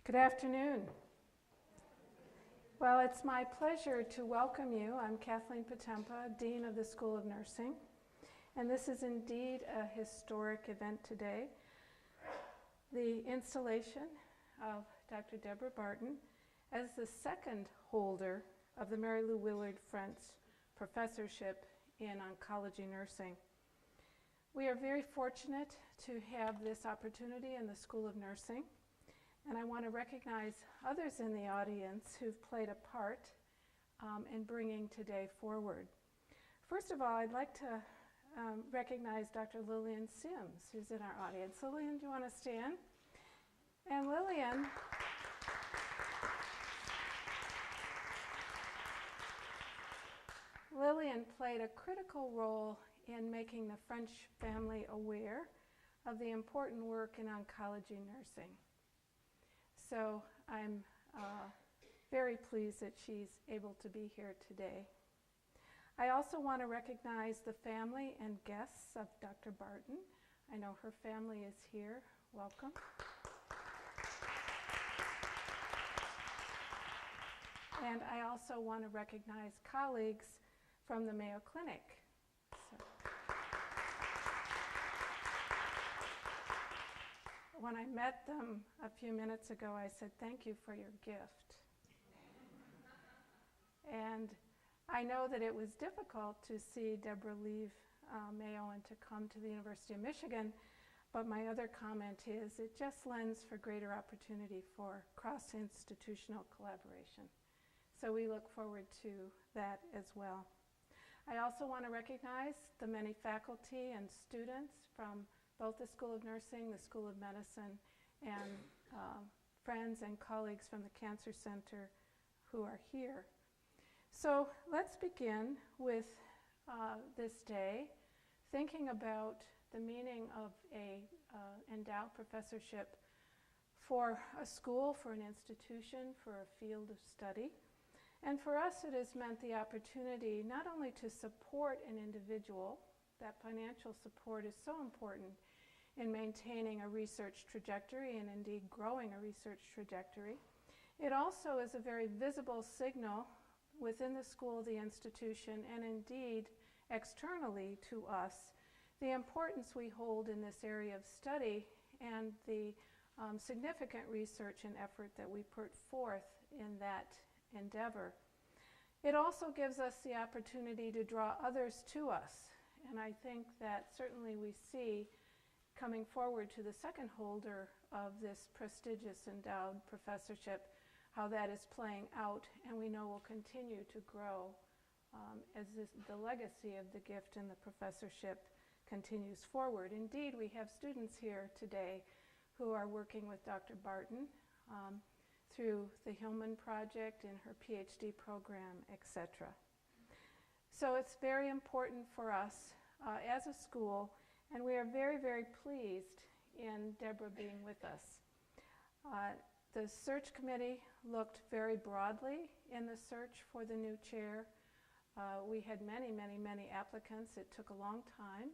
Good afternoon. Well, it's my pleasure to welcome you. I'm Kathleen Potempa, Dean of the School of Nursing, and this is indeed a historic event today. The installation of Dr. Debra Barton as the second holder of the Mary Lou Willard French Professorship in Oncology Nursing. We are very fortunate to have this opportunity in the School of Nursing, and I want to recognize others in the audience who've played a part in bringing today forward. First of all, I'd like to recognize Dr. Lillian Sims, who's in our audience. Lillian, do you want to stand? And Lillian played a critical role in making the French family aware of the important work in oncology nursing. So I'm very pleased that she's able to be here today. I also want to recognize the family and guests of Dr. Barton. I know her family is here. Welcome. And I also want to recognize colleagues from the Mayo Clinic. When I met them a few minutes ago, I said, "Thank you for your gift." And I know that it was difficult to see Debra leave Mayo and to come to the University of Michigan, but my other comment is it just lends for greater opportunity for cross-institutional collaboration. So we look forward to that as well. I also want to recognize the many faculty and students from both the School of Nursing, the School of Medicine, and friends and colleagues from the Cancer Center who are here. So let's begin with this day, thinking about the meaning of a endowed professorship for a school, for an institution, for a field of study. And for us, it has meant the opportunity not only to support an individual, that financial support is so important in maintaining a research trajectory and indeed growing a research trajectory. It also is a very visible signal within the school, the institution, and indeed externally to us, the importance we hold in this area of study and the significant research and effort that we put forth in that endeavor. It also gives us the opportunity to draw others to us, and I think that certainly we see coming forward to the second holder of this prestigious endowed professorship how that is playing out, and we know will continue to grow as the legacy of the gift and the professorship continues forward. Indeed, we have students here today who are working with Dr. Barton through the Hillman Project in her PhD program, etc. So it's very important for us as a school, and we are very, very pleased in Debra being with us. The search committee looked very broadly in the search for the new chair. We had many, many, many applicants. It took a long time.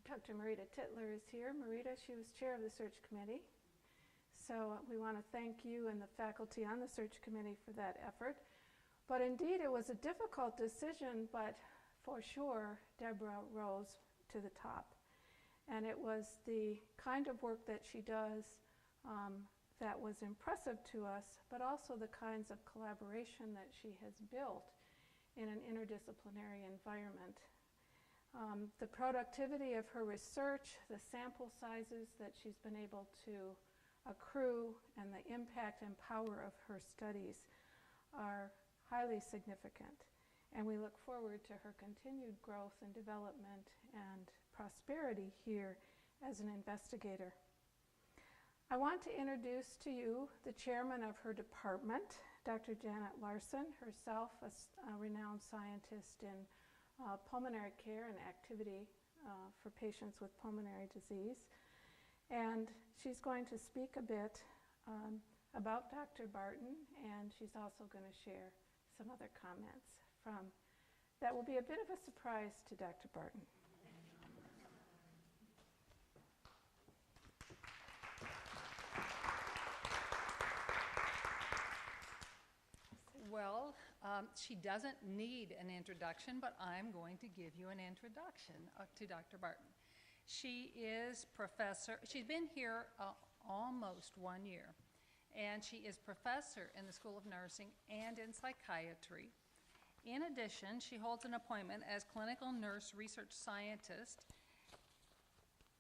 Dr. Marita Titler is here. Marita, she was chair of the search committee. So we want to thank you and the faculty on the search committee for that effort. But indeed, it was a difficult decision, but for sure, Debra rose to the top. And it was the kind of work that she does that was impressive to us, but also the kinds of collaboration that she has built in an interdisciplinary environment. The productivity of her research, the sample sizes that she's been able to accrue, and the impact and power of her studies are highly significant. And we look forward to her continued growth and development and prosperity here as an investigator. I want to introduce to you the chairman of her department, Dr. Janet Larson, herself a renowned scientist in pulmonary care and activity for patients with pulmonary disease. And she's going to speak a bit about Dr. Barton, and she's also going to share some other comments that will be a bit of a surprise to Dr. Barton. Well, she doesn't need an introduction, but I'm going to give you an introduction to Dr. Barton. She is professor, she's been here almost 1 year, and she is professor in the School of Nursing and in psychiatry. In addition, she holds an appointment as clinical nurse research scientist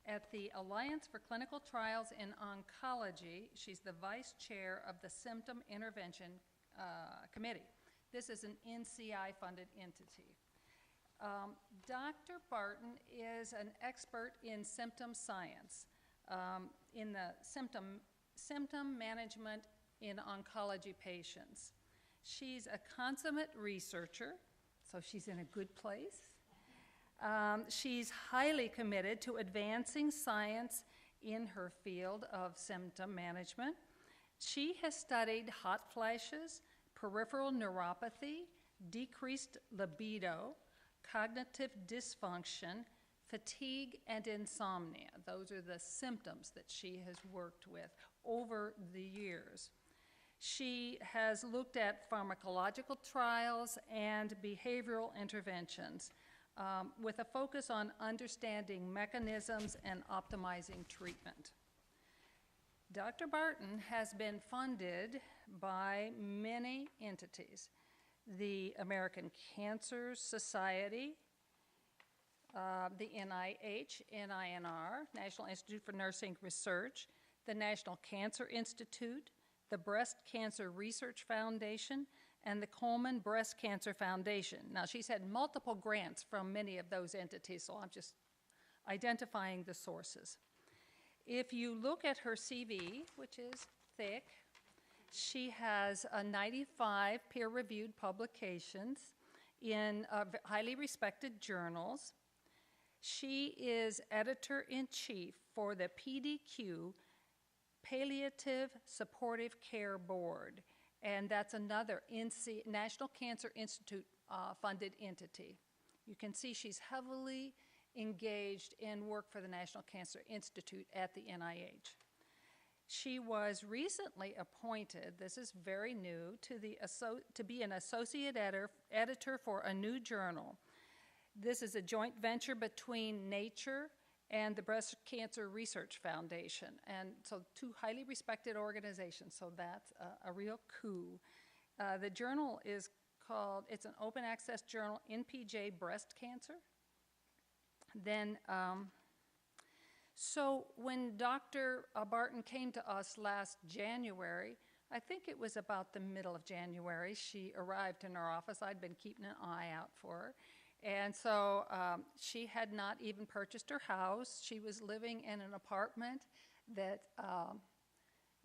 at the Alliance for Clinical Trials in Oncology. She's the vice chair of the Symptom Intervention Committee. This is an NCI-funded entity. Dr. Barton is an expert in symptom science, in the symptom management in oncology patients. She's a consummate researcher, so she's in a good place. She's highly committed to advancing science in her field of symptom management. She has studied hot flashes, peripheral neuropathy, decreased libido, cognitive dysfunction, fatigue, and insomnia. Those are the symptoms that she has worked with over the years. She has looked at pharmacological trials and behavioral interventions with a focus on understanding mechanisms and optimizing treatment. Dr. Barton has been funded by many entities: the American Cancer Society, the NIH, NINR, National Institute for Nursing Research, the National Cancer Institute, the Breast Cancer Research Foundation, and the Coleman Breast Cancer Foundation. Now, she's had multiple grants from many of those entities, so I'm just identifying the sources. If you look at her CV, which is thick, she has 95 peer-reviewed publications in highly respected journals. She is editor-in-chief for the PDQ, Palliative Supportive Care Board, and that's another National Cancer Institute funded entity. You can see she's heavily engaged in work for the National Cancer Institute at the NIH. She was recently appointed, this is very new, to be an associate editor for a new journal. This is a joint venture between Nature and the Breast Cancer Research Foundation, and so two highly respected organizations, so that's a real coup. The journal is called, it's an open access journal, NPJ Breast Cancer. Then, so when Dr. Barton came to us last January, I think it was about the middle of January, she arrived in our office. I'd been keeping an eye out for her. And so she had not even purchased her house. She was living in an apartment that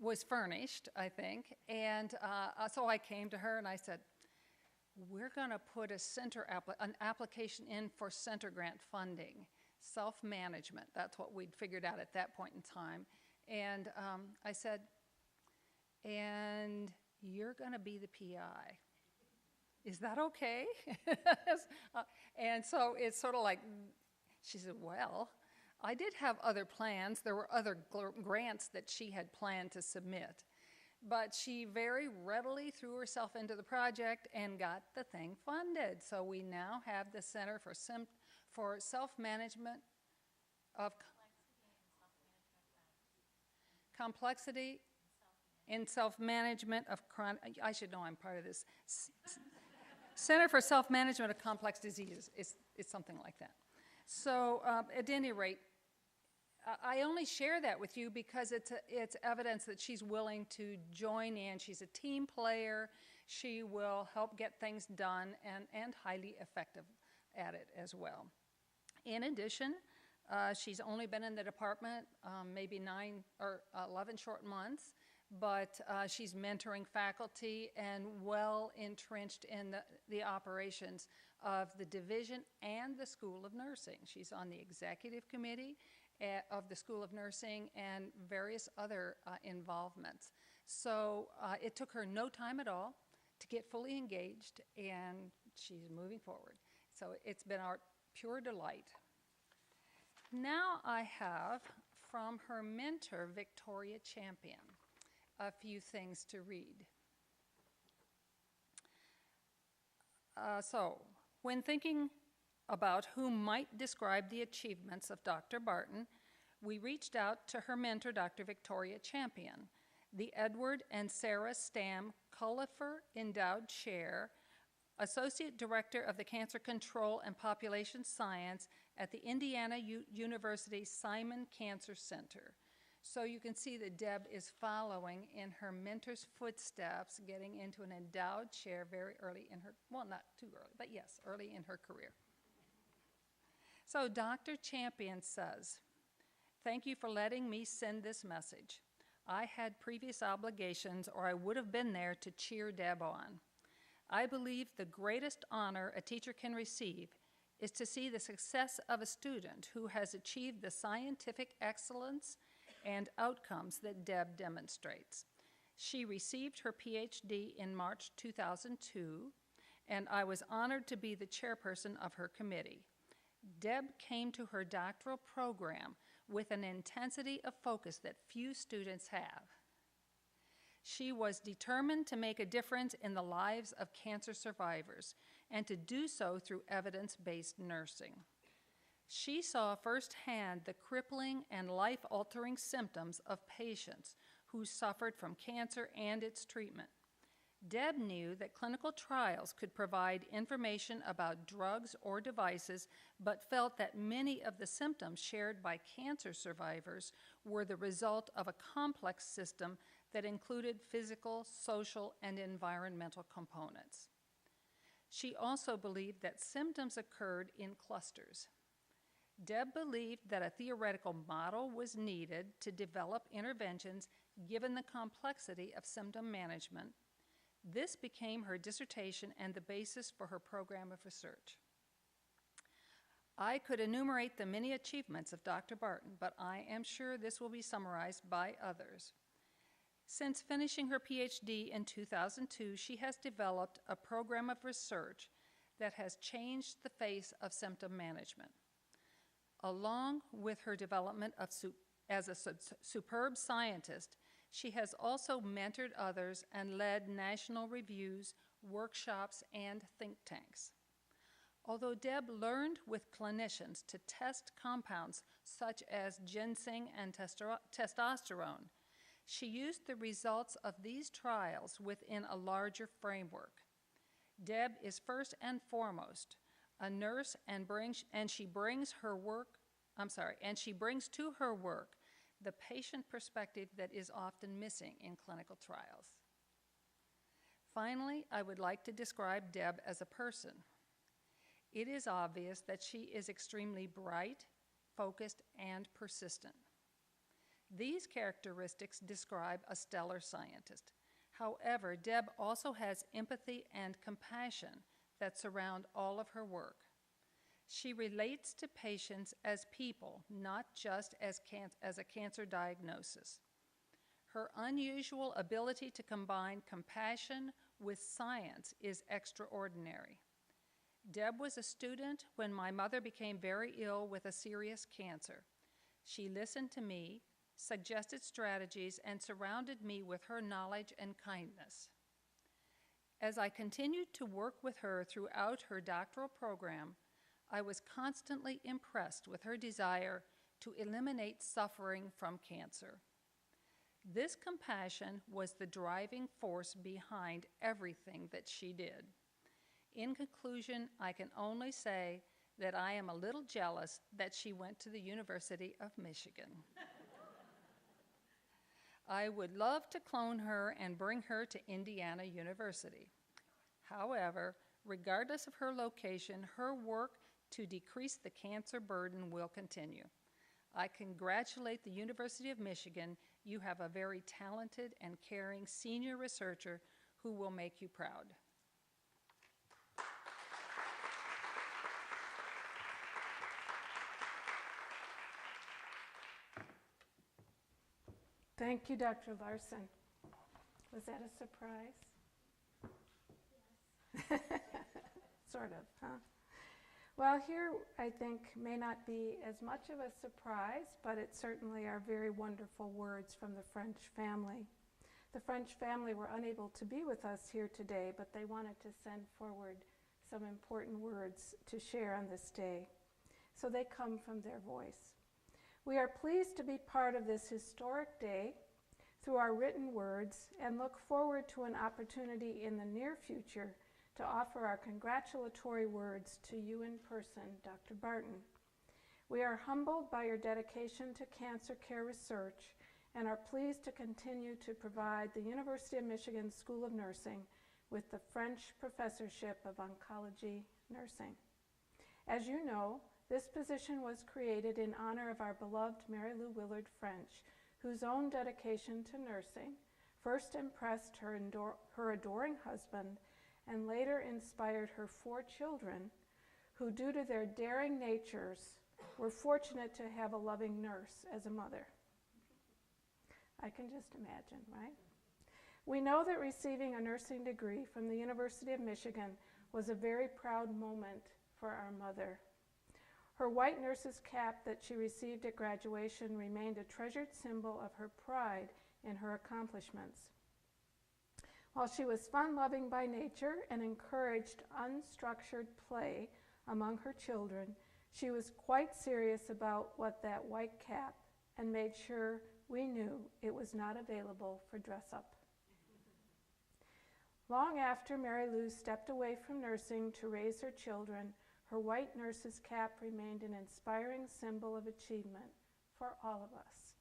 was furnished, I think. And so I came to her and I said, we're going to put an application in for center grant funding, self-management. That's what we'd figured out at that point in time. And I said, and you're going to be the PI. Is that okay? And so it's sort of like, she said, well, I did have other plans. There were other grants that she had planned to submit. But she very readily threw herself into the project and got the thing funded. So we now have the Center for Self-Management of Complexity in Self-Management of Chronic, I should know I'm part of this. Center for Self-Management of Complex Diseases is something like that. So at any rate, I only share that with you because it's evidence that she's willing to join in. She's a team player. She will help get things done and highly effective at it as well. In addition, she's only been in the department maybe 9 or 11 short months, but she's mentoring faculty and well entrenched in the operations of the division and the School of Nursing. She's on the executive committee of the School of Nursing and various other involvements. So it took her no time at all to get fully engaged, and she's moving forward. So it's been our pure delight. Now I have from her mentor, Victoria Champion, a few things to read. So, when thinking about who might describe the achievements of Dr. Barton, we reached out to her mentor, Dr. Victoria Champion, the Edward and Sarah Stamm Cullifer Endowed Chair, Associate Director of the Cancer Control and Population Science at the Indiana University Simon Cancer Center. So you can see that Deb is following in her mentor's footsteps, getting into an endowed chair very early in her, well, not too early, but yes, early in her career. So Dr. Champion says, "Thank you for letting me send this message. I had previous obligations, or I would have been there to cheer Deb on. I believe the greatest honor a teacher can receive is to see the success of a student who has achieved the scientific excellence and outcomes that Deb demonstrates. She received her PhD in March 2002, and I was honored to be the chairperson of her committee. Deb came to her doctoral program with an intensity of focus that few students have. She was determined to make a difference in the lives of cancer survivors and to do so through evidence-based nursing. She saw firsthand the crippling and life-altering symptoms of patients who suffered from cancer and its treatment. Deb knew that clinical trials could provide information about drugs or devices, but felt that many of the symptoms shared by cancer survivors were the result of a complex system that included physical, social, and environmental components. She also believed that symptoms occurred in clusters. Deb believed that a theoretical model was needed to develop interventions given the complexity of symptom management. This became her dissertation and the basis for her program of research. I could enumerate the many achievements of Dr. Barton, but I am sure this will be summarized by others. Since finishing her PhD in 2002, she has developed a program of research that has changed the face of symptom management. Along with her development as a superb scientist, she has also mentored others and led national reviews, workshops, and think tanks. Although Deb learned with clinicians to test compounds such as ginseng and testosterone, she used the results of these trials within a larger framework. Deb is first and foremost a nurse, and she brings to her work the patient perspective that is often missing in clinical trials. Finally, I would like to describe Deb as a person. It is obvious that she is extremely bright, focused, and persistent. These characteristics describe a stellar scientist. However, Deb also has empathy and compassion that surround all of her work. She relates to patients as people, not just as a cancer diagnosis. Her unusual ability to combine compassion with science is extraordinary. Deb was a student when my mother became very ill with a serious cancer. She listened to me, suggested strategies, and surrounded me with her knowledge and kindness. As I continued to work with her throughout her doctoral program, I was constantly impressed with her desire to eliminate suffering from cancer. This compassion was the driving force behind everything that she did. In conclusion, I can only say that I am a little jealous that she went to the University of Michigan. I would love to clone her and bring her to Indiana University. However, regardless of her location, her work to decrease the cancer burden will continue. I congratulate the University of Michigan. You have a very talented and caring senior researcher who will make you proud. Thank you, Dr. Larson. Was that a surprise? Yes. Sort of, huh? Well, here I think may not be as much of a surprise, but it certainly are very wonderful words from the French family. The French family were unable to be with us here today, but they wanted to send forward some important words to share on this day. So they come from their voice. We are pleased to be part of this historic day through our written words and look forward to an opportunity in the near future to offer our congratulatory words to you in person, Dr. Barton. We are humbled by your dedication to cancer care research and are pleased to continue to provide the University of Michigan School of Nursing with the French Professorship of Oncology Nursing. As you know, this position was created in honor of our beloved Mary Lou Willard French, whose own dedication to nursing first impressed her adoring husband and later inspired her 4 children, who, due to their daring natures, were fortunate to have a loving nurse as a mother. I can just imagine, right? We know that receiving a nursing degree from the University of Michigan was a very proud moment for our mother. Her white nurse's cap that she received at graduation remained a treasured symbol of her pride in her accomplishments. While she was fun-loving by nature and encouraged unstructured play among her children, she was quite serious about what that white cap and made sure we knew it was not available for dress-up. Long after Mary Lou stepped away from nursing to raise her children, her white nurse's cap remained an inspiring symbol of achievement for all of us.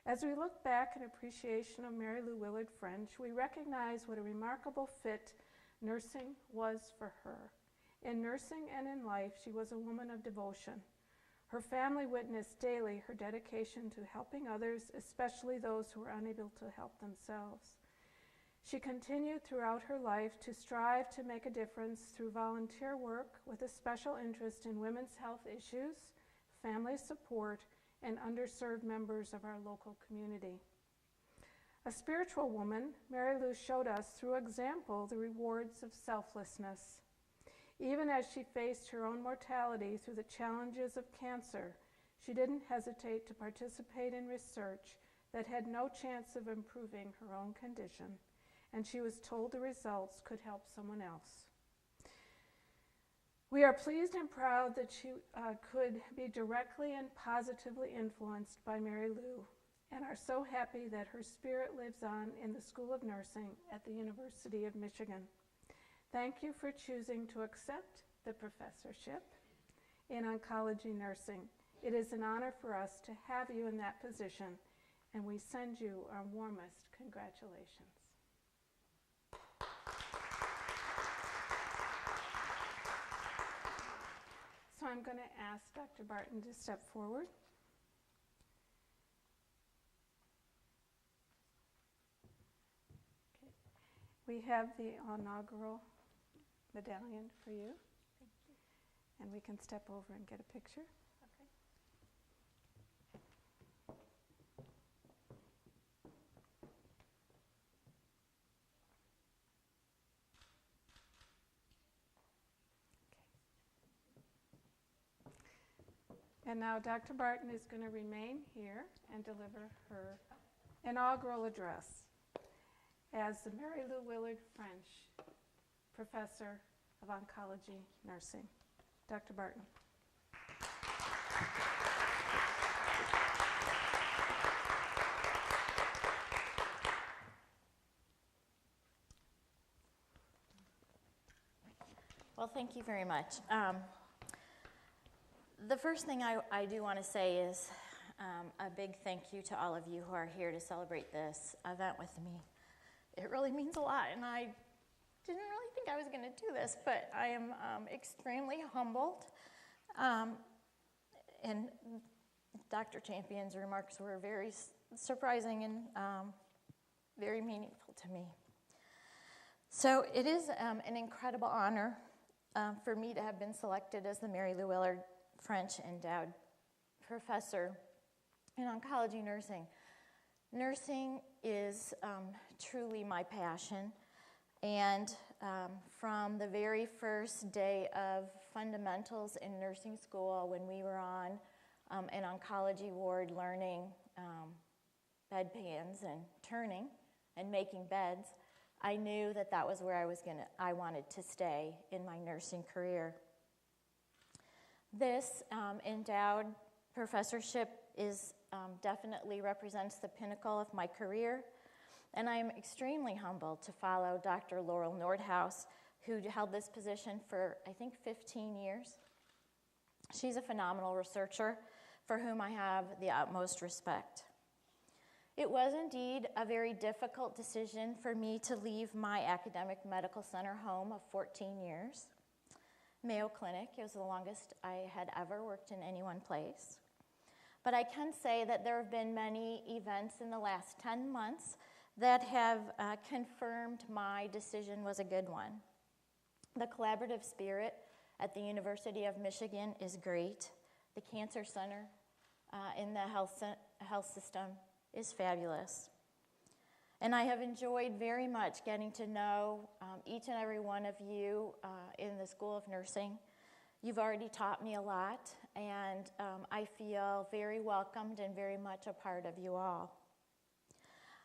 As we look back in appreciation of Mary Lou Willard French, we recognize what a remarkable fit nursing was for her. In nursing and in life, she was a woman of devotion. Her family witnessed daily her dedication to helping others, especially those who were unable to help themselves. She continued throughout her life to strive to make a difference through volunteer work with a special interest in women's health issues, family support, and underserved members of our local community. A spiritual woman, Mary Lou showed us through example the rewards of selflessness. Even as she faced her own mortality through the challenges of cancer, she didn't hesitate to participate in research that had no chance of improving her own condition, and she was told the results could help someone else. We are pleased and proud that she could be directly and positively influenced by Mary Lou, and are so happy that her spirit lives on in the School of Nursing at the University of Michigan. Thank you for choosing to accept the professorship in oncology nursing. It is an honor for us to have you in that position, and we send you our warmest congratulations. So I'm going to ask Dr. Barton to step forward. Okay. We have the inaugural medallion for you. Thank you. And we can step over and get a picture. Okay. And now Dr. Barton is going to remain here and deliver her inaugural address as the Mary Lou Willard French Professor of Oncology Nursing. Dr. Barton. Well, thank you very much. The first thing I do want to say is a big thank you to all of you who are here to celebrate this event with me. It really means a lot, and I didn't really think I was going to do this, but I am extremely humbled. And Dr. Champion's remarks were very surprising and very meaningful to me. So it is an incredible honor for me to have been selected as the Mary Lou Willard French Endowed Professor in Oncology Nursing. Nursing is truly my passion, and from the very first day of fundamentals in nursing school, when we were on an oncology ward learning bedpans and turning and making beds, I knew that that was where I wanted to stay in my nursing career. This endowed professorship definitely represents the pinnacle of my career, and I am extremely humbled to follow Dr. Laurel Nordhaus, who held this position for, I think, 15 years. She's a phenomenal researcher for whom I have the utmost respect. It was indeed a very difficult decision for me to leave my academic medical center home of 14 years. Mayo Clinic, it was the longest I had ever worked in any one place. But I can say that there have been many events in the last 10 months that have confirmed my decision was a good one. The collaborative spirit at the University of Michigan is great. The Cancer Center in the health system is fabulous. And I have enjoyed very much getting to know each and every one of you in the School of Nursing. You've already taught me a lot, and I feel very welcomed and very much a part of you all.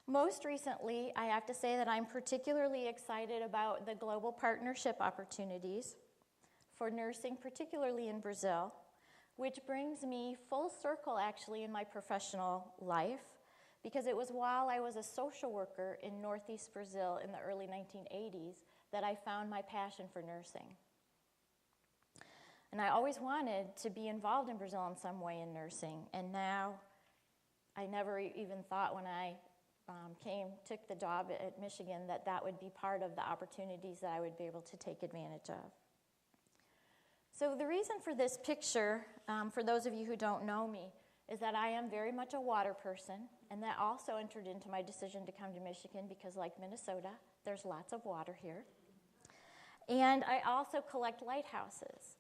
Most recently, I have to say that I'm particularly excited about the global partnership opportunities for nursing, particularly in Brazil, which brings me full circle actually in my professional life, because it was while I was a social worker in Northeast Brazil in the early 1980s that I found my passion for nursing. And I always wanted to be involved in Brazil in some way in nursing, and now I never even thought when I took the job at Michigan that would be part of the opportunities that I would be able to take advantage of. So the reason for this picture, for those of you who don't know me, is that I am very much a water person, and that also entered into my decision to come to Michigan because, like Minnesota, there's lots of water here. And I also collect lighthouses.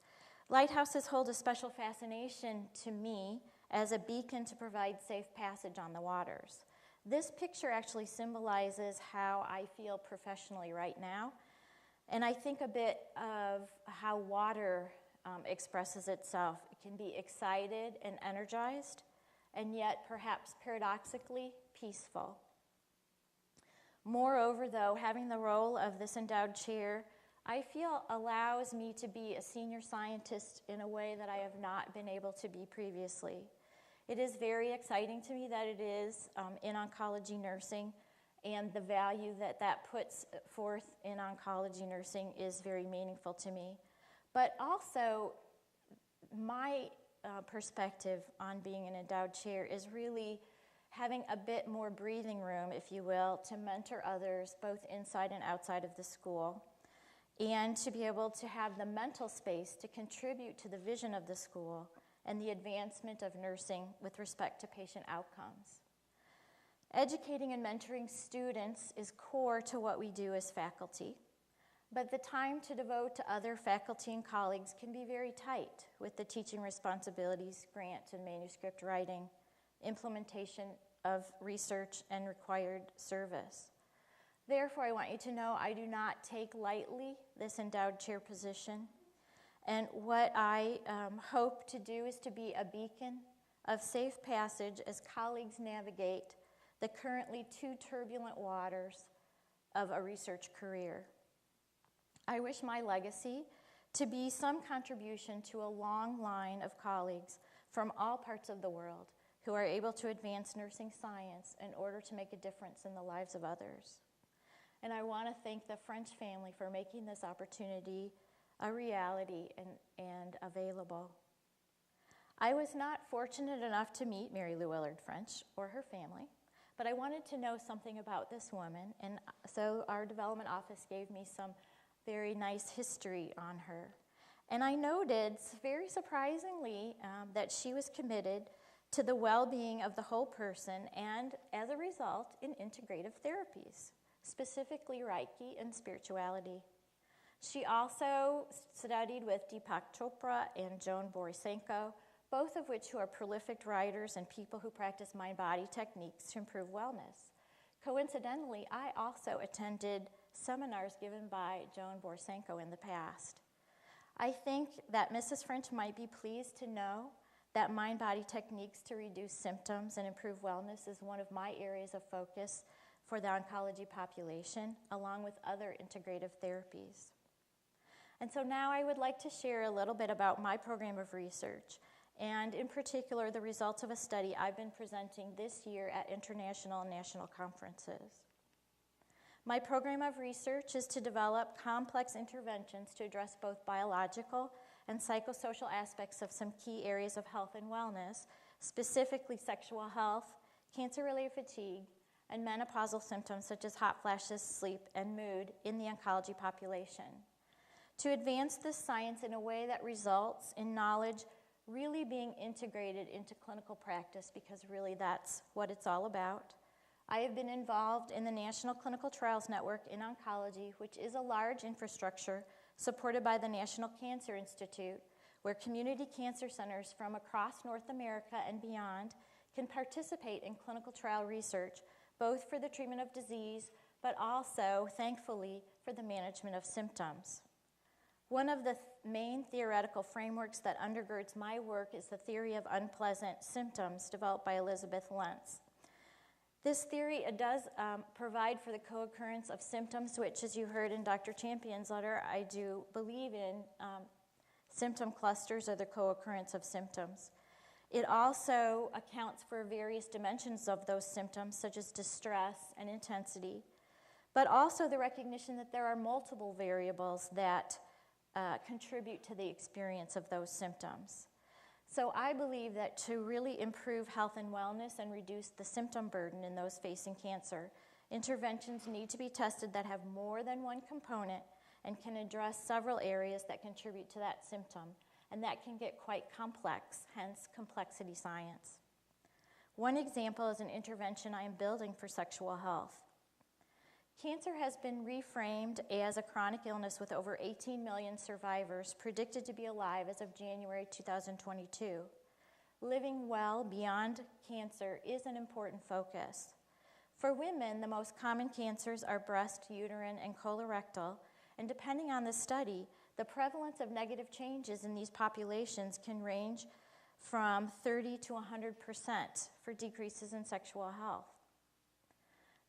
Lighthouses hold a special fascination to me as a beacon to provide safe passage on the waters. This picture actually symbolizes how I feel professionally right now, and I think a bit of how water expresses itself. It can be excited and energized, and yet perhaps paradoxically peaceful. Moreover, though, having the role of this endowed chair, I feel allows me to be a senior scientist in a way that I have not been able to be previously. It is very exciting to me that it is in oncology nursing, and the value that puts forth in oncology nursing is very meaningful to me. But also, my perspective on being an endowed chair is really having a bit more breathing room, if you will, to mentor others both inside and outside of the school, and to be able to have the mental space to contribute to the vision of the school and the advancement of nursing with respect to patient outcomes. Educating and mentoring students is core to what we do as faculty, but the time to devote to other faculty and colleagues can be very tight with the teaching responsibilities, grant and manuscript writing, implementation of research, and required service. Therefore, I want you to know I do not take lightly this endowed chair position. And what I hope to do is to be a beacon of safe passage as colleagues navigate the currently too turbulent waters of a research career. I wish my legacy to be some contribution to a long line of colleagues from all parts of the world who are able to advance nursing science in order to make a difference in the lives of others. And I want to thank the French family for making this opportunity a reality and available. I was not fortunate enough to meet Mary Lou Willard French or her family, but I wanted to know something about this woman, and so our development office gave me some very nice history on her. And I noted, very surprisingly, that she was committed to the well-being of the whole person and, as a result, in integrative therapies, specifically Reiki and spirituality. She also studied with Deepak Chopra and Joan Borisenko, both of which who are prolific writers and people who practice mind-body techniques to improve wellness. Coincidentally, I also attended seminars given by Joan Borisenko in the past. I think that Mrs. French might be pleased to know that mind-body techniques to reduce symptoms and improve wellness is one of my areas of focus for the oncology population, along with other integrative therapies. And so now I would like to share a little bit about my program of research, and in particular, the results of a study I've been presenting this year at international and national conferences. My program of research is to develop complex interventions to address both biological and psychosocial aspects of some key areas of health and wellness, specifically sexual health, cancer-related fatigue, and menopausal symptoms such as hot flashes, sleep, and mood in the oncology population. To advance this science in a way that results in knowledge really being integrated into clinical practice, because really that's what it's all about. I have been involved in the National Clinical Trials Network in Oncology, which is a large infrastructure supported by the National Cancer Institute, where community cancer centers from across North America and beyond can participate in clinical trial research, both for the treatment of disease, but also, thankfully, for the management of symptoms. One of the main theoretical frameworks that undergirds my work is the theory of unpleasant symptoms developed by Elizabeth Lentz. This theory does provide for the co-occurrence of symptoms, which, as you heard in Dr. Champion's letter, I do believe in symptom clusters or the co-occurrence of symptoms. It also accounts for various dimensions of those symptoms, such as distress and intensity, but also the recognition that there are multiple variables that contribute to the experience of those symptoms. So I believe that to really improve health and wellness and reduce the symptom burden in those facing cancer, interventions need to be tested that have more than one component and can address several areas that contribute to that symptom, and that can get quite complex, hence complexity science. One example is an intervention I am building for sexual health. Cancer has been reframed as a chronic illness with over 18 million survivors predicted to be alive as of January 2022. Living well beyond cancer is an important focus. For women, the most common cancers are breast, uterine, and colorectal, and depending on the study, the prevalence of negative changes in these populations can range from 30 to 100% for decreases in sexual health.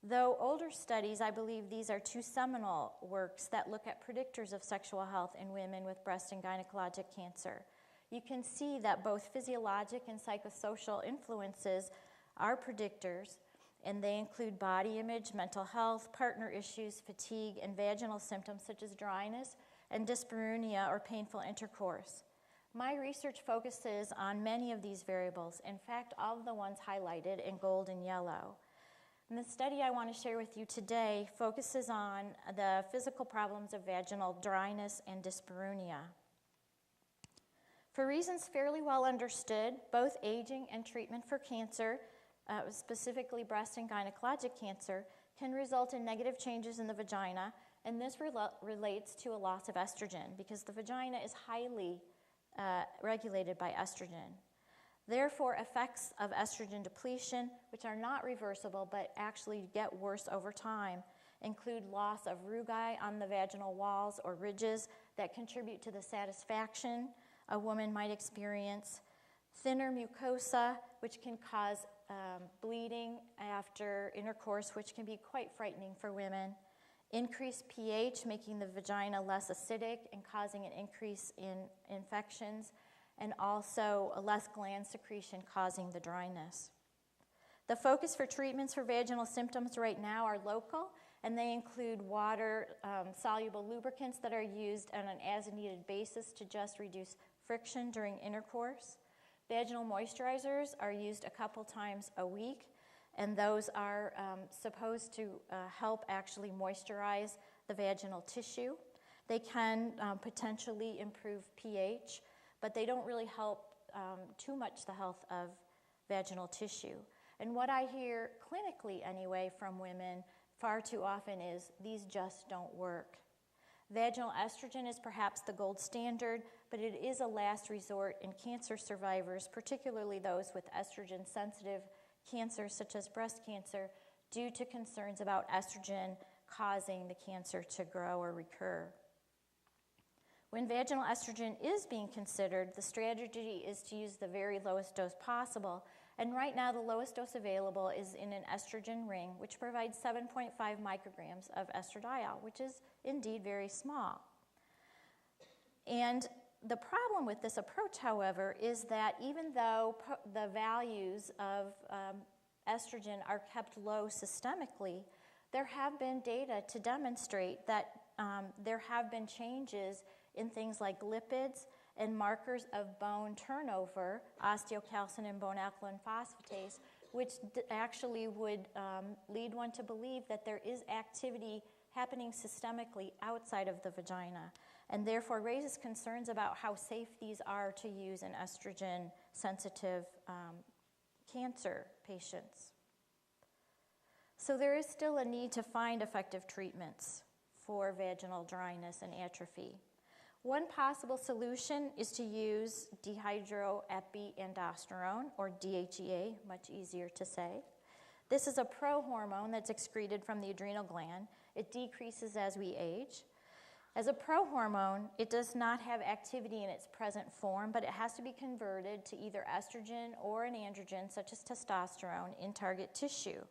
Though older studies, I believe these are two seminal works that look at predictors of sexual health in women with breast and gynecologic cancer. You can see that both physiologic and psychosocial influences are predictors, and they include body image, mental health, partner issues, fatigue, and vaginal symptoms such as dryness and dyspareunia or painful intercourse. My research focuses on many of these variables, in fact, all of the ones highlighted in gold and yellow. And the study I want to share with you today focuses on the physical problems of vaginal dryness and dyspareunia. For reasons fairly well understood, both aging and treatment for cancer, specifically breast and gynecologic cancer, can result in negative changes in the vagina, and this relates to a loss of estrogen because the vagina is highly regulated by estrogen. Therefore, effects of estrogen depletion, which are not reversible but actually get worse over time, include loss of rugae on the vaginal walls or ridges that contribute to the satisfaction a woman might experience, thinner mucosa, which can cause bleeding after intercourse, which can be quite frightening for women, increased pH, making the vagina less acidic and causing an increase in infections, and also a less gland secretion causing the dryness. The focus for treatments for vaginal symptoms right now are local, and they include water-soluble lubricants that are used on an as-needed basis to just reduce friction during intercourse. Vaginal moisturizers are used a couple times a week, and those are supposed to help actually moisturize the vaginal tissue. They can potentially improve pH, but they don't really help too much the health of vaginal tissue. And what I hear clinically anyway from women far too often is these just don't work. Vaginal estrogen is perhaps the gold standard, but it is a last resort in cancer survivors, particularly those with estrogen-sensitive cancers such as breast cancer, due to concerns about estrogen causing the cancer to grow or recur. When vaginal estrogen is being considered, the strategy is to use the very lowest dose possible, And right now, the lowest dose available is in an estrogen ring, which provides 7.5 micrograms of estradiol, which is indeed very small. And the problem with this approach, however, is that even though the values of estrogen are kept low systemically, there have been data to demonstrate that there have been changes in things like lipids and markers of bone turnover, osteocalcin and bone alkaline phosphatase, which actually would lead one to believe that there is activity happening systemically outside of the vagina, and therefore raises concerns about how safe these are to use in estrogen-sensitive cancer patients. So there is still a need to find effective treatments for vaginal dryness and atrophy. One possible solution is to use dehydroepiandrosterone, or DHEA, much easier to say. This is a prohormone that's excreted from the adrenal gland. It decreases as we age. As a prohormone, it does not have activity in its present form, but it has to be converted to either estrogen or an androgen, such as testosterone, in target tissue.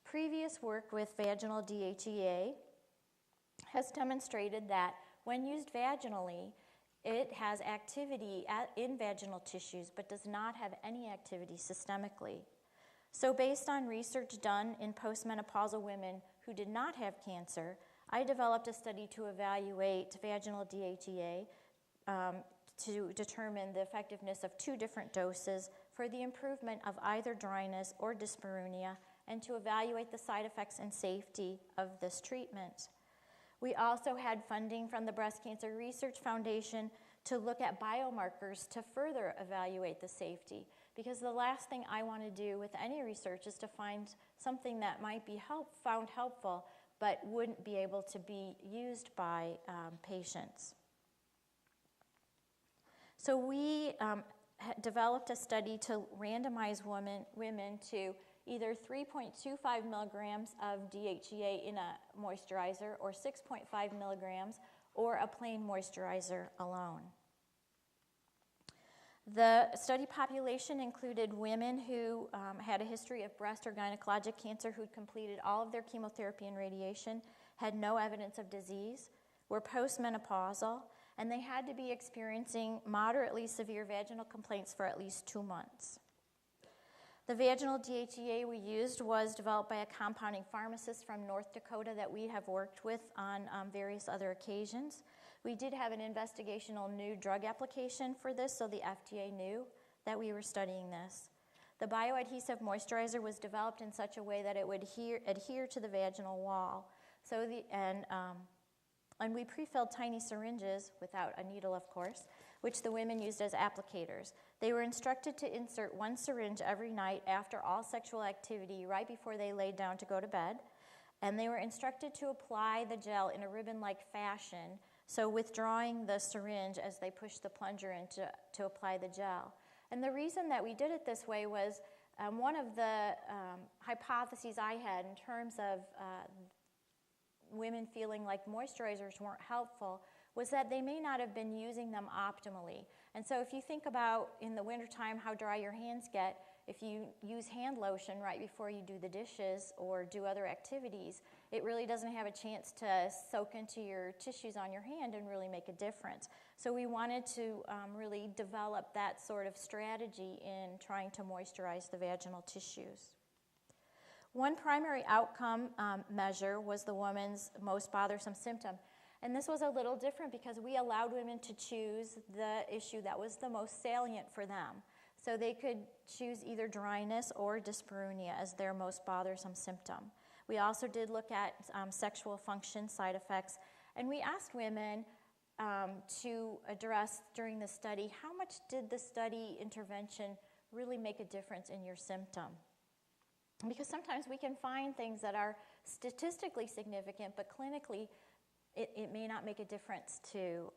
Previous work with vaginal DHEA has demonstrated that when used vaginally, it has activity in vaginal tissues, but does not have any activity systemically. So based on research done in postmenopausal women who did not have cancer, I developed a study to evaluate vaginal DHEA to determine the effectiveness of 2 different doses for the improvement of either dryness or dyspareunia, and to evaluate the side effects and safety of this treatment. We also had funding from the Breast Cancer Research Foundation to look at biomarkers to further evaluate the safety, because the last thing I want to do with any research is to find something that might be found helpful but wouldn't be able to be used by patients. So we developed a study to randomize women to either 3.25 milligrams of DHEA in a moisturizer or 6.5 milligrams or a plain moisturizer alone. The study population included women who had a history of breast or gynecologic cancer, who'd completed all of their chemotherapy and radiation, had no evidence of disease, were postmenopausal, and they had to be experiencing moderately severe vaginal complaints for at least 2 months. The vaginal DHEA we used was developed by a compounding pharmacist from North Dakota that we have worked with on various other occasions. We did have an investigational new drug application for this, so the FDA knew that we were studying this. The bioadhesive moisturizer was developed in such a way that it would adhere to the vaginal wall. And we pre-filled tiny syringes, without a needle of course, which the women used as applicators. They were instructed to insert 1 syringe every night after all sexual activity, right before they laid down to go to bed. And they were instructed to apply the gel in a ribbon-like fashion, so withdrawing the syringe as they pushed the plunger in to apply the gel. And the reason that we did it this way was one of the hypotheses I had in terms of women feeling like moisturizers weren't helpful was that they may not have been using them optimally. And so if you think about in the wintertime how dry your hands get, if you use hand lotion right before you do the dishes or do other activities, it really doesn't have a chance to soak into your tissues on your hand and really make a difference. So we wanted to really develop that sort of strategy in trying to moisturize the vaginal tissues. One primary outcome measure was the woman's most bothersome symptom. And this was a little different because we allowed women to choose the issue that was the most salient for them. So they could choose either dryness or dyspareunia as their most bothersome symptom. We also did look at sexual function side effects, and we asked women to address during the study, how much did the study intervention really make a difference in your symptom? Because sometimes we can find things that are statistically significant, but clinically it may not make a difference to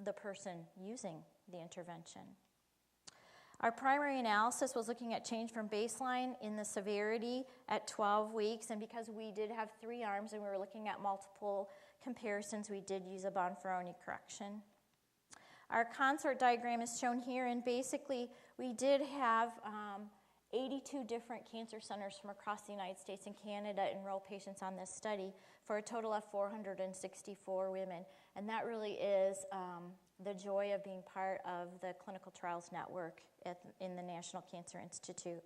the person using the intervention. Our primary analysis was looking at change from baseline in the severity at 12 weeks, and because we did have 3 arms and we were looking at multiple comparisons, we did use a Bonferroni correction. Our consort diagram is shown here, and basically we did have 82 different cancer centers from across the United States and Canada enroll patients on this study for a total of 464 women. And that really is the joy of being part of the Clinical Trials Network in the National Cancer Institute.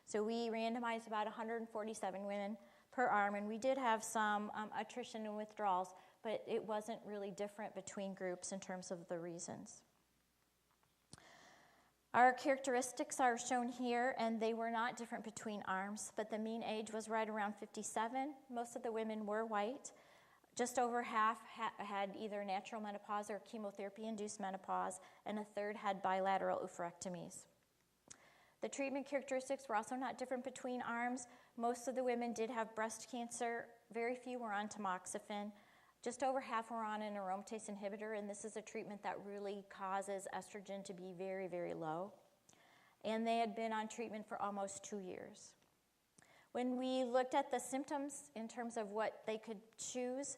So we randomized about 147 women per arm, and we did have some attrition and withdrawals, but it wasn't really different between groups in terms of the reasons. Our characteristics are shown here, and they were not different between arms, but the mean age was right around 57. Most of the women were white. Just over half had either natural menopause or chemotherapy-induced menopause, and a third had bilateral oophorectomies. The treatment characteristics were also not different between arms. Most of the women did have breast cancer. Very few were on tamoxifen. Just over half were on an aromatase inhibitor, and this is a treatment that really causes estrogen to be very, very low. And they had been on treatment for almost 2 years. When we looked at the symptoms in terms of what they could choose,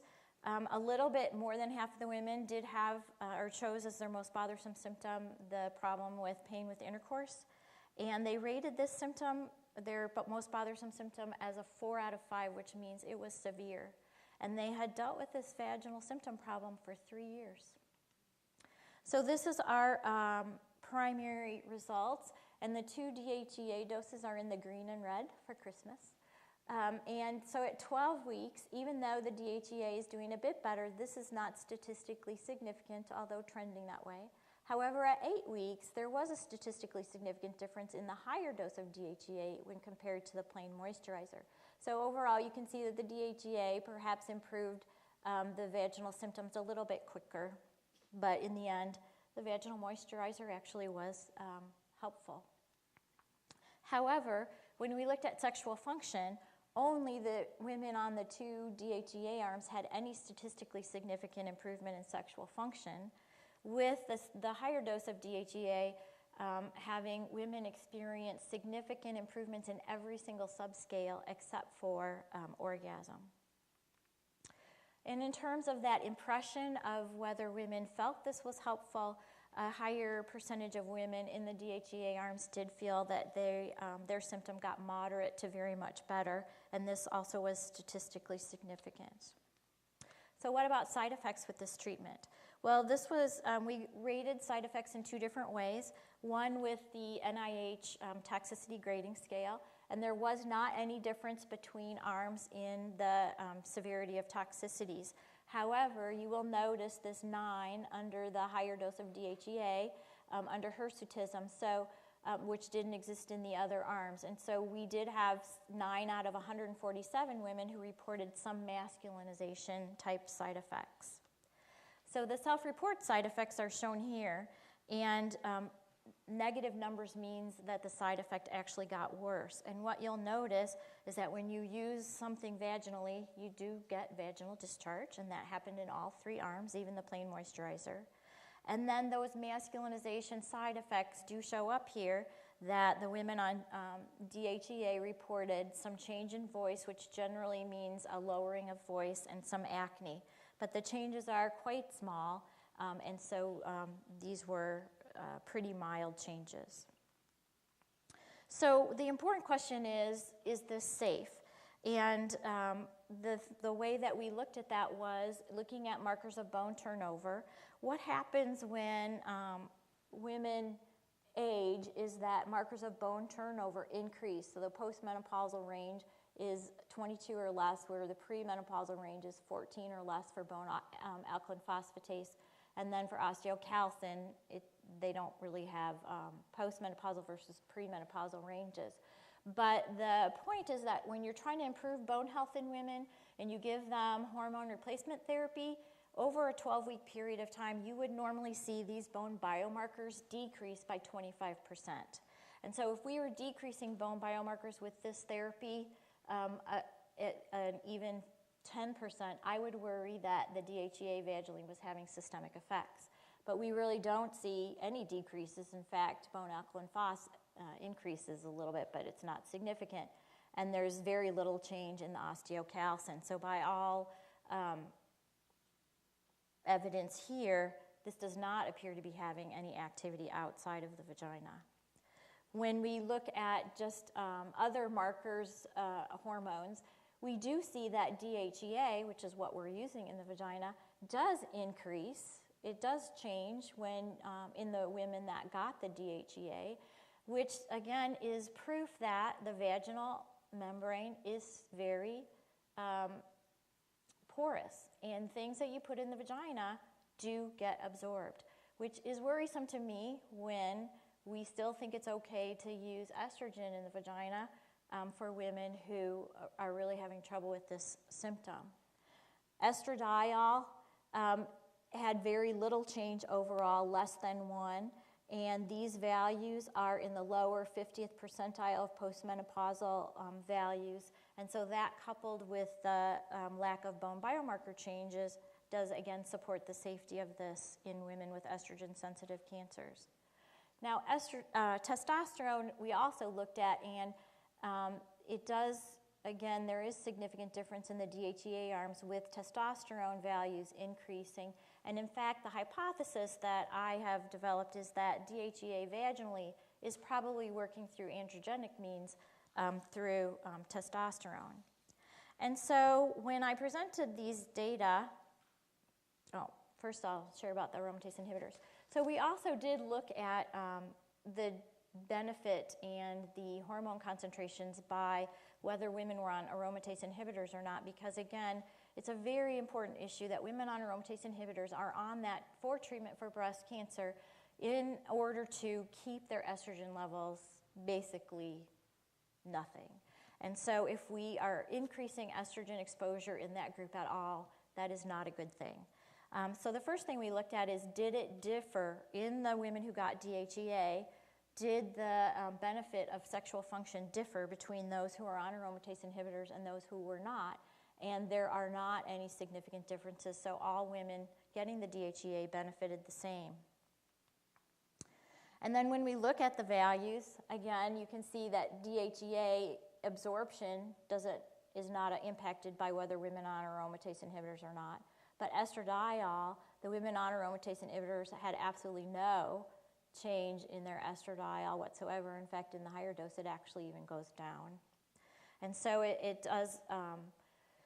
a little bit more than half of the women did have or chose as their most bothersome symptom the problem with pain with intercourse. And they rated this symptom, their most bothersome symptom, as a 4 out of 5, which means it was severe. And they had dealt with this vaginal symptom problem for 3 years. So this is our primary results, and the 2 DHEA doses are in the green and red for Christmas. And so at 12 weeks, even though the DHEA is doing a bit better, this is not statistically significant, although trending that way. However, at 8 weeks, there was a statistically significant difference in the higher dose of DHEA when compared to the plain moisturizer. So overall, you can see that the DHEA perhaps improved the vaginal symptoms a little bit quicker, but in the end, the vaginal moisturizer actually was helpful. However, when we looked at sexual function, only the women on the 2 DHEA arms had any statistically significant improvement in sexual function, with the higher dose of DHEA having women experience significant improvements in every single subscale except for orgasm. And in terms of that impression of whether women felt this was helpful, a higher percentage of women in the DHEA arms did feel that their symptom got moderate to very much better, and this also was statistically significant. So what about side effects with this treatment? Well, this was, we rated side effects in 2 different ways. One with the NIH toxicity grading scale, and there was not any difference between arms in the severity of toxicities. However, you will notice this 9 under the higher dose of DHEA under hirsutism, which didn't exist in the other arms. And so we did have 9 out of 147 women who reported some masculinization type side effects. So the self-report side effects are shown here, and negative numbers means that the side effect actually got worse. And what you'll notice is that when you use something vaginally, you do get vaginal discharge, and that happened in all 3 arms, even the plain moisturizer. And then those masculinization side effects do show up here, that the women on DHEA reported some change in voice, which generally means a lowering of voice, and some acne. But the changes are quite small, and so these were pretty mild changes. So the important question is this safe? And the way that we looked at that was looking at markers of bone turnover. What happens when women age is that markers of bone turnover increase. So the postmenopausal range is 22 or less, where the premenopausal range is 14 or less for bone alkaline phosphatase. And then for osteocalcin, they don't really have postmenopausal versus premenopausal ranges. But the point is that when you're trying to improve bone health in women and you give them hormone replacement therapy, over a 12-week period of time, you would normally see these bone biomarkers decrease by 25%. And so if we were decreasing bone biomarkers with this therapy at an even 10%, I would worry that the DHEA vaginally was having systemic effects. But we really don't see any decreases. In fact, bone alkaline phos increases a little bit, but it's not significant. And there's very little change in the osteocalcin. So by all evidence here, this does not appear to be having any activity outside of the vagina. when we look at just other markers, hormones, we do see that DHEA, which is what we're using in the vagina, does increase. It does change when in the women that got the DHEA, which again is proof that the vaginal membrane is very porous, and things that you put in the vagina do get absorbed, which is worrisome to me when we still think it's okay to use estrogen in the vagina for women who are really having trouble with this symptom. Estradiol had very little change overall, less than 1, and these values are in the lower 50th percentile of postmenopausal values, and so that coupled with the lack of bone biomarker changes does again support the safety of this in women with estrogen-sensitive cancers. Now, testosterone we also looked at, and it does, again, there is significant difference in the DHEA arms with testosterone values increasing. And in fact, the hypothesis that I have developed is that DHEA vaginally is probably working through androgenic means through testosterone. And so when I presented these data, first I'll share about the aromatase inhibitors. So we also did look at the benefit and the hormone concentrations by whether women were on aromatase inhibitors or not, because again, it's a very important issue that women on aromatase inhibitors are on that for treatment for breast cancer in order to keep their estrogen levels basically nothing. And so if we are increasing estrogen exposure in that group at all, that is not a good thing. So the first thing we looked at is, did it differ in the women who got DHEA? Did the benefit of sexual function differ between those who are on aromatase inhibitors and those who were not? And there are not any significant differences, so all women getting the DHEA benefited the same. And then when we look at the values, again, you can see that DHEA absorption is not impacted by whether women on aromatase inhibitors or not. But estradiol, the women on aromatase inhibitors had absolutely no change in their estradiol whatsoever. In fact, in the higher dose, it actually even goes down. And so it does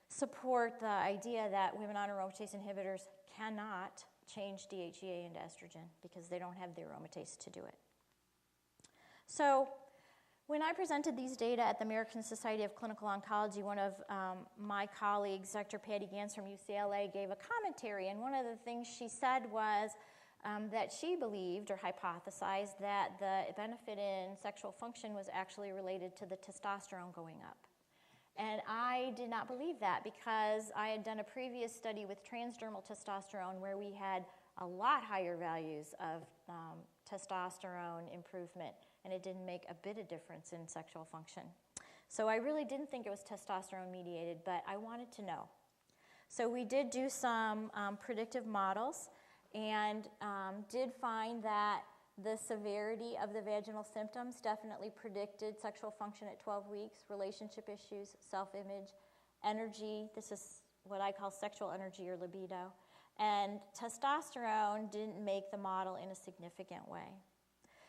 support the idea that women on aromatase inhibitors cannot change DHEA into estrogen because they don't have the aromatase to do it. So when I presented these data at the American Society of Clinical Oncology, one of my colleagues, Dr. Patty Gans from UCLA, gave a commentary, and one of the things she said was that she believed or hypothesized that the benefit in sexual function was actually related to the testosterone going up. And I did not believe that because I had done a previous study with transdermal testosterone where we had a lot higher values of testosterone improvement, and it didn't make a bit of difference in sexual function. So I really didn't think it was testosterone mediated, but I wanted to know. So we did do some predictive models and did find that the severity of the vaginal symptoms definitely predicted sexual function at 12 weeks, relationship issues, self-image, energy. This is what I call sexual energy or libido. And testosterone didn't make the model in a significant way.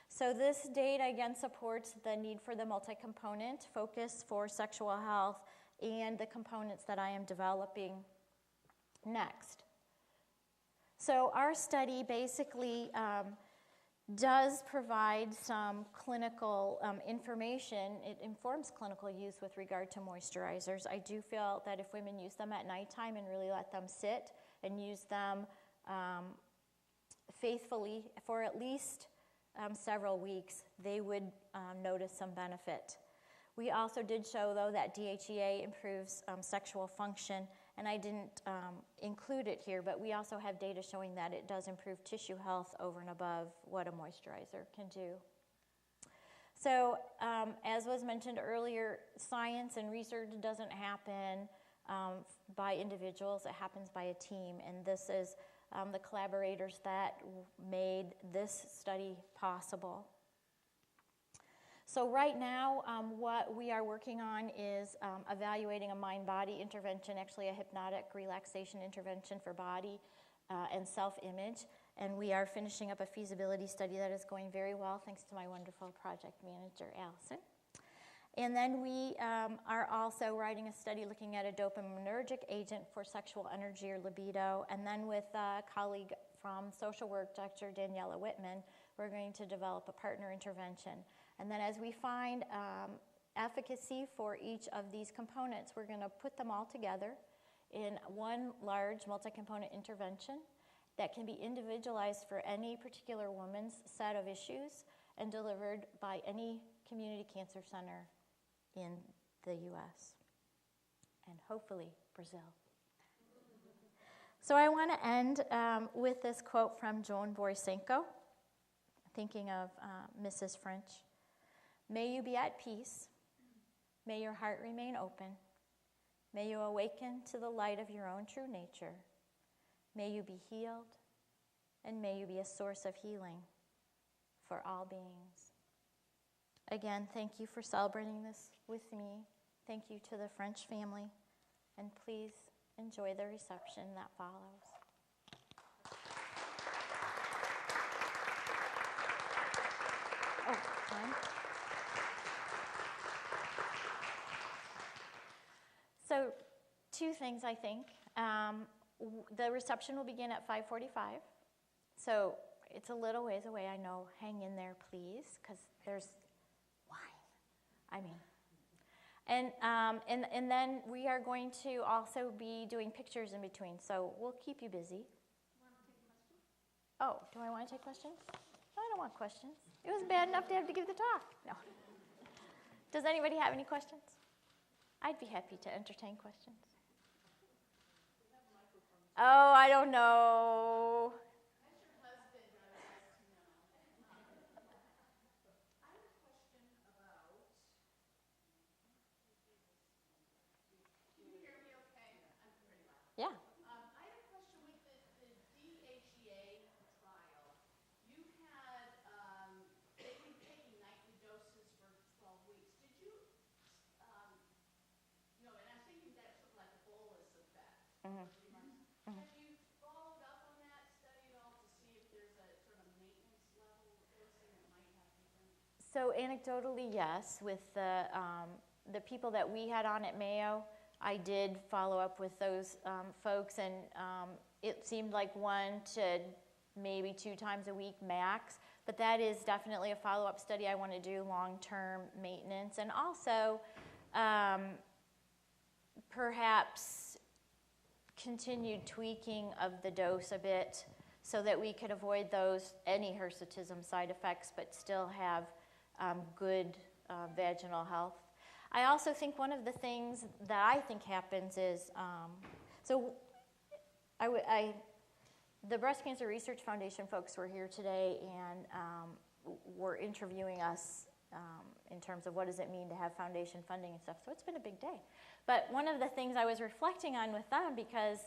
So this data again supports the need for the multi-component focus for sexual health and the components that I am developing next. So our study basically does provide some clinical information. It informs clinical use with regard to moisturizers. I do feel that if women use them at nighttime and really let them sit and use them faithfully for at least several weeks, they would notice some benefit. We also did show, though, that DHEA improves sexual function, and I didn't include it here, but we also have data showing that it does improve tissue health over and above what a moisturizer can do. So as was mentioned earlier, science and research doesn't happen by individuals, it happens by a team, and this is the collaborators that made this study possible. So right now, what we are working on is evaluating a mind-body intervention, actually a hypnotic relaxation intervention for body and self-image. And we are finishing up a feasibility study that is going very well, thanks to my wonderful project manager, Allison. And then we are also writing a study looking at a dopaminergic agent for sexual energy or libido. And then with a colleague from social work, Dr. Daniela Whitman, we're going to develop a partner intervention. And then as we find efficacy for each of these components, we're going to put them all together in one large multi-component intervention that can be individualized for any particular woman's set of issues and delivered by any community cancer center in the U.S. and hopefully Brazil. So I want to end with this quote from Joan Borysenko, thinking of Mrs. French. May you be at peace. May your heart remain open. May you awaken to the light of your own true nature. May you be healed, and may you be a source of healing for all beings. Again, thank you for celebrating this with me. Thank you to the French family, and please enjoy the reception that follows. Oh, time. So, two things, I think. The reception will begin at 5:45. So, it's a little ways away, I know. Hang in there, please, because there's wine. And then we are going to also be doing pictures in between, so we'll keep you busy. Want to take questions? Oh, do I want to take questions? I don't want questions. It was bad enough to have to give the talk. No. Does anybody have any questions? I'd be happy to entertain questions. Oh, I don't know. Yeah. I had a question with the DHEA trial. You had, they've been taking nightly doses for 12 weeks. Did you, and I'm thinking that's sort of like a bolus effect for 3 months. Have you followed up on that study at all to see if there's a sort of maintenance level of dosing that might have different? So anecdotally, yes. With the people that we had on at Mayo, I did follow up with those folks, and it seemed like 1 to maybe 2 times a week max. But that is definitely a follow-up study. I want to do long-term maintenance, and also perhaps continued tweaking of the dose a bit so that we could avoid any hirsutism side effects, but still have good vaginal health. I also think one of the things that I think happens is, the Breast Cancer Research Foundation folks were here today and were interviewing us in terms of what does it mean to have foundation funding and stuff. So it's been a big day. But one of the things I was reflecting on with them, because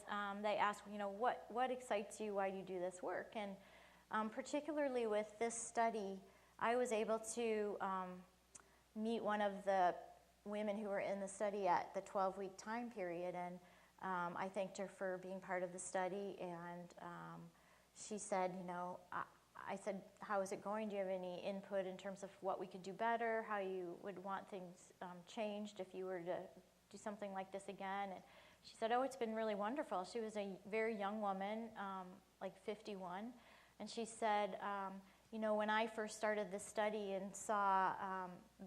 they asked, what excites you? Why do you do this work? And particularly with this study, I was able to meet one of the women who were in the study at the 12-week time period, and I thanked her for being part of the study, and she said, I said, how is it going? Do you have any input in terms of what we could do better, how you would want things changed if you were to do something like this again? And she said, oh, it's been really wonderful. She was a very young woman, like 51, and she said, when I first started this study and saw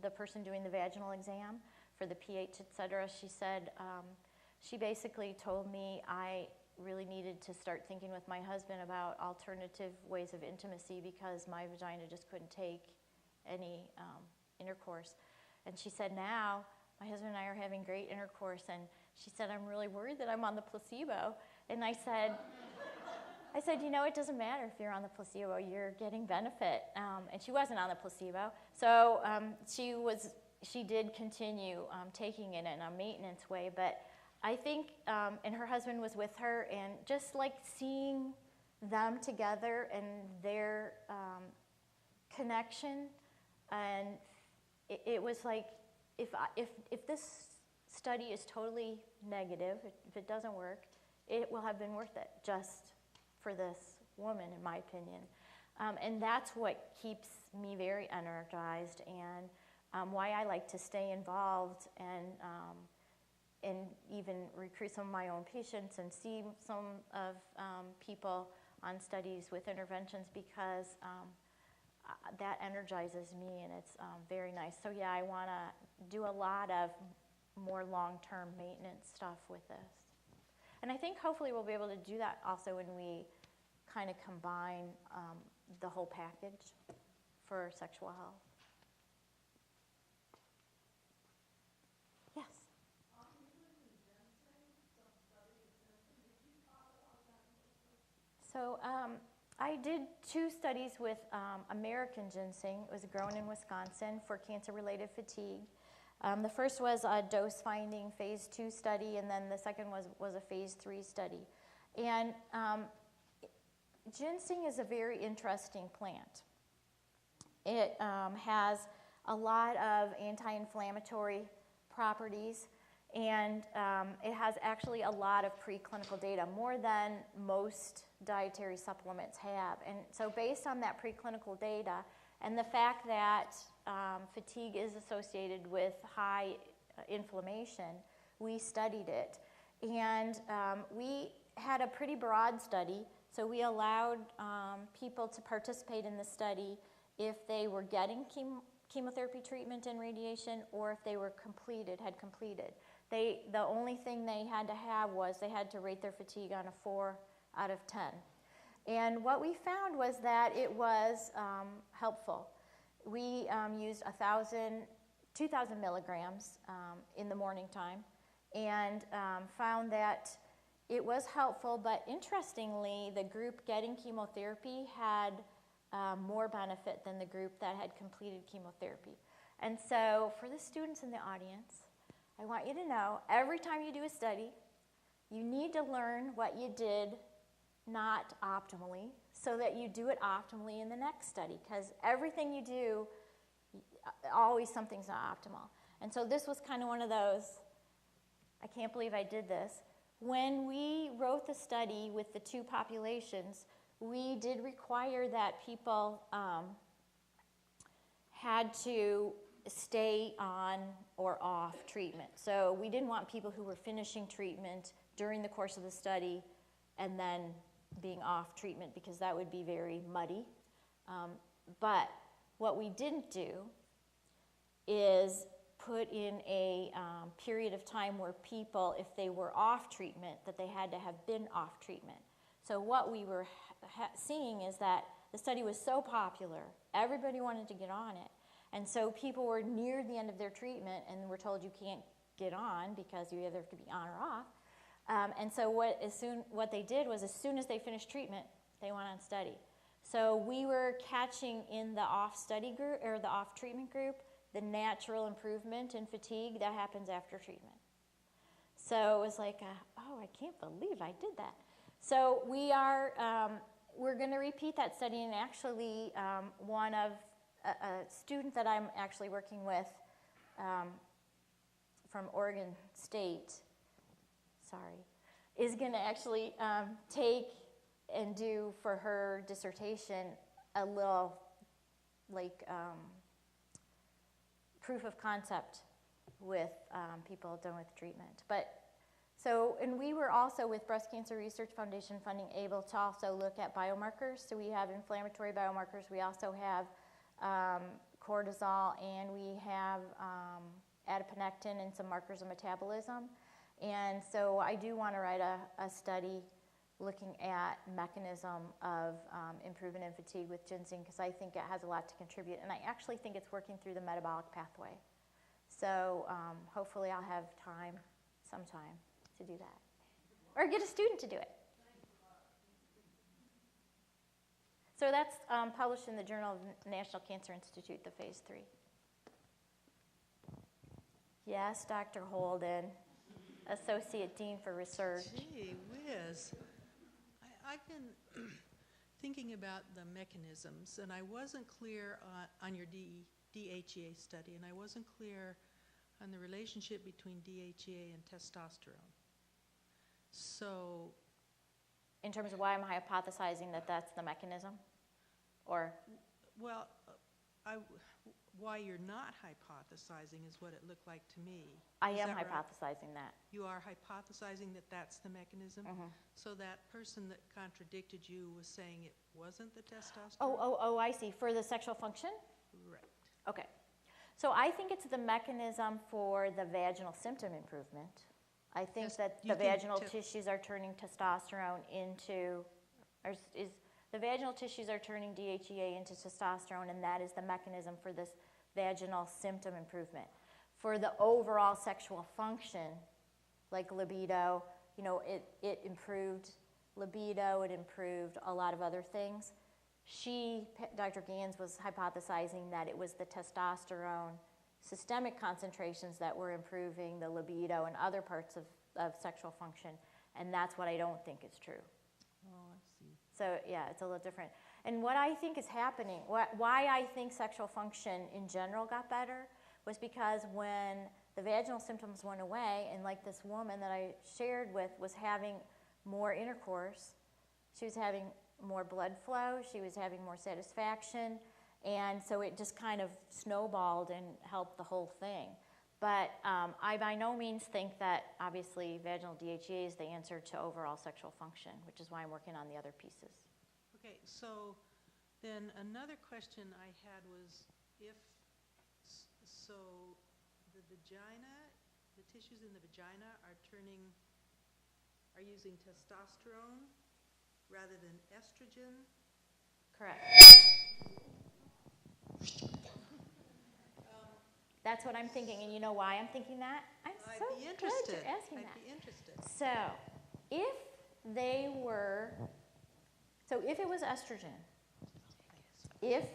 the person doing the vaginal exam for the pH, et cetera, she said, she basically told me I really needed to start thinking with my husband about alternative ways of intimacy because my vagina just couldn't take any intercourse. And she said, now my husband and I are having great intercourse, and she said, I'm really worried that I'm on the placebo. And I said, it doesn't matter if you're on the placebo, you're getting benefit. And she wasn't on the placebo. So she did continue taking it in a maintenance way. But I think, and her husband was with her, and just like seeing them together and their connection, and it was like, if this study is totally negative, if it doesn't work, it will have been worth it just for this woman, in my opinion. And that's what keeps me very energized, and why I like to stay involved and even recruit some of my own patients and see some of people on studies with interventions, because that energizes me, and it's very nice. So yeah, I want to do a lot of more long-term maintenance stuff with this. And I think hopefully we'll be able to do that also when we kind of combine the whole package for sexual health. Yes? So I did 2 studies with American ginseng. It was grown in Wisconsin for cancer-related fatigue. The first was a dose-finding phase 2 study, and then the second was a phase 3 study. And ginseng is a very interesting plant. It has a lot of anti-inflammatory properties, and it has actually a lot of preclinical data, more than most dietary supplements have. And so based on that preclinical data and the fact that fatigue is associated with high inflammation, we studied it. And we had a pretty broad study, so we allowed people to participate in the study if they were getting chemotherapy treatment and radiation, or if they were had completed. The only thing they had to have was they had to rate their fatigue on a 4 out of 10. And what we found was that it was helpful. We used 2,000 milligrams in the morning time, and found that it was helpful, but interestingly, the group getting chemotherapy had more benefit than the group that had completed chemotherapy. And so for the students in the audience, I want you to know, every time you do a study, you need to learn what you did not optimally, so that you do it optimally in the next study, because everything you do, always something's not optimal. And so this was kind of one of those, I can't believe I did this. When we wrote the study with the 2 populations, we did require that people had to stay on or off treatment. So we didn't want people who were finishing treatment during the course of the study and then being off treatment, because that would be very muddy. But what we didn't do is put in a period of time where people, if they were off treatment, that they had to have been off treatment. So what we were seeing is that the study was so popular, everybody wanted to get on it. And so people were near the end of their treatment and were told you can't get on because you either have to be on or off. And so what they did was, as soon as they finished treatment, they went on study. So we were catching in the off study group, or the off treatment group, the natural improvement in fatigue that happens after treatment. So it was like, oh, I can't believe I did that. So we're going to repeat that study, and actually one of a student that I'm actually working with from Oregon State, is going to actually take and do for her dissertation a little proof of concept with people done with treatment. And we were also, with Breast Cancer Research Foundation funding, able to also look at biomarkers. So we have inflammatory biomarkers. We also have cortisol, and we have adiponectin and some markers of metabolism. And so I do want to write a study looking at mechanism of improvement in fatigue with ginseng, because I think it has a lot to contribute. And I actually think it's working through the metabolic pathway. So hopefully I'll have time sometime to do that. Or get a student to do it. So that's published in the Journal of the National Cancer Institute, the phase 3. Yes, Dr. Holden, Associate Dean for Research. Gee whiz. I've been thinking about the mechanisms, and I wasn't clear on your DHEA study, and I wasn't clear on the relationship between DHEA and testosterone. So In terms of why I'm hypothesizing that that's the mechanism? Or, Well, why you're not hypothesizing is what it looked like to me. I Is am that right? hypothesizing that. You are hypothesizing that that's the mechanism? So that person that contradicted you was saying it wasn't the testosterone? Oh, I see. For the sexual function? Right. Okay. So I think it's the mechanism for the vaginal symptom improvement. I think Yes, that you the think vaginal tissues are turning testosterone into, or the vaginal tissues are turning DHEA into testosterone, and that is the mechanism for this vaginal symptom improvement. For the overall sexual function, like libido, you know, it improved libido, it improved a lot of other things. Dr. Gans was hypothesizing that it was the testosterone systemic concentrations that were improving the libido and other parts of sexual function, and that's what I don't think is true. Oh, I see. So yeah, it's a little different. And what I think is happening, why I think sexual function in general got better was because when the vaginal symptoms went away, and like this woman that I shared with was having more intercourse, she was having more blood flow, she was having more satisfaction, and so it just kind of snowballed and helped the whole thing. But I by no means think that obviously vaginal DHEA is the answer to overall sexual function, which is why I'm working on the other pieces. Okay, so then another question I had was so the vagina, the tissues in the vagina are using testosterone rather than estrogen? Correct. That's what I'm thinking, and you know why I'm thinking that? I'm I'd so be glad interested. you're asking I'd that. be interested. So, if it was estrogen, if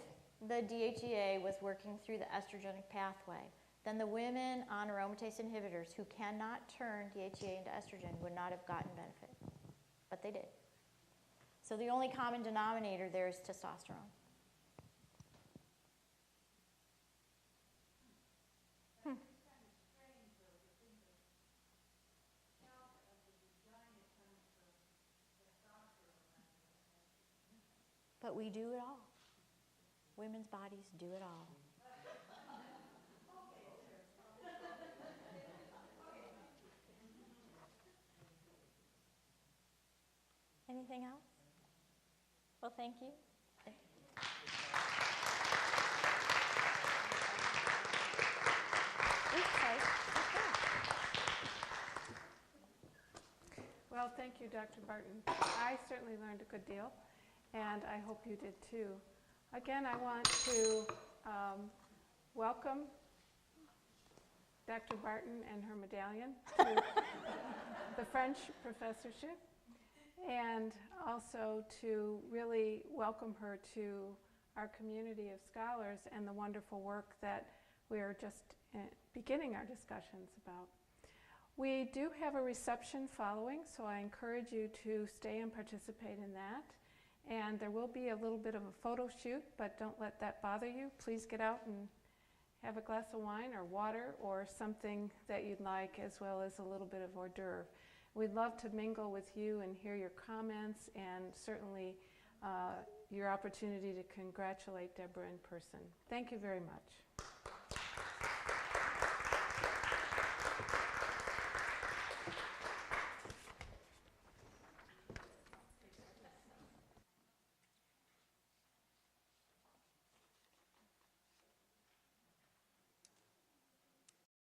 the DHEA was working through the estrogenic pathway, then the women on aromatase inhibitors who cannot turn DHEA into estrogen would not have gotten benefit, but they did. So the only common denominator there is testosterone. But we do it all. Women's bodies do it all. Anything else? Well, thank you. Oops, sorry. Well, thank you, Dr. Barton. I certainly learned a good deal, and I hope you did too. Again, I want to welcome Dr. Barton and her medallion to the French professorship, and also to really welcome her to our community of scholars and the wonderful work that we are just beginning our discussions about. We do have a reception following, so I encourage you to stay and participate in that. And there will be a little bit of a photo shoot, but don't let that bother you. Please get out and have a glass of wine or water or something that you'd like, as well as a little bit of hors d'oeuvre. We'd love to mingle with you and hear your comments, and certainly your opportunity to congratulate Debra in person. Thank you very much.